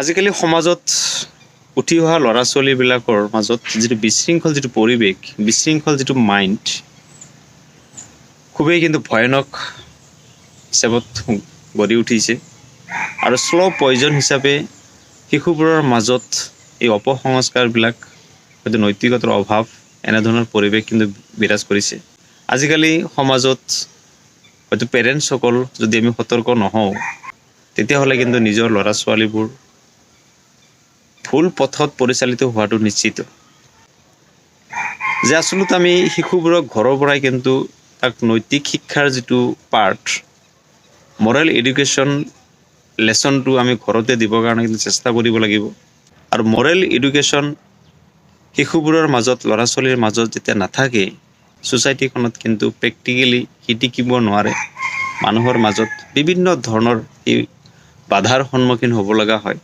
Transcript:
আজিকালি সমাজত উঠি অহা ল'ৰা ছোৱালীবিলাকৰ মাজত যিটো বিশৃংখল যিটো পৰিৱেশ, বিশৃংখল যিটো মাইণ্ড, খুবেই কিন্তু ভয়ানক হিচাপত গঢ়ি উঠিছে। আৰু শ্ল' পয়জন হিচাপে শিশুবোৰৰ মাজত এই অপসংস্কাৰবিলাক, হয়তো নৈতিকতাৰ অভাৱ, এনেধৰণৰ পৰিৱেশ কিন্তু বিৰাজ কৰিছে। আজিকালি সমাজত হয়তো পেৰেণ্টছসকল যদি আমি সতৰ্ক নহওঁ, তেতিয়াহ'লে কিন্তু নিজৰ ল'ৰা ছোৱালীবোৰ ভুল পথত পৰিচালিত হোৱাটো নিশ্চিত। যে আচলতে আমি শিশুবোৰক ঘৰৰ পৰাই কিন্তু তাক নৈতিক শিক্ষাৰ যিটো পাৰ্ট, মৰেল এডুকেশ্যন লেচনটো আমি ঘৰতে দিবৰ কাৰণে কিন্তু চেষ্টা কৰিব লাগিব। আৰু মৰেল এডুকেশ্যন শিশুবোৰৰ মাজত, ল'ৰা ছোৱালীৰ মাজত যেতিয়া নাথাকে, ছ'চাইটিখনত কিন্তু প্ৰেক্টিকেলি শিকিব নোৱাৰে। মানুহৰ মাজত বিভিন্ন ধৰণৰ এই বাধাৰ সন্মুখীন হ'ব লগা হয়।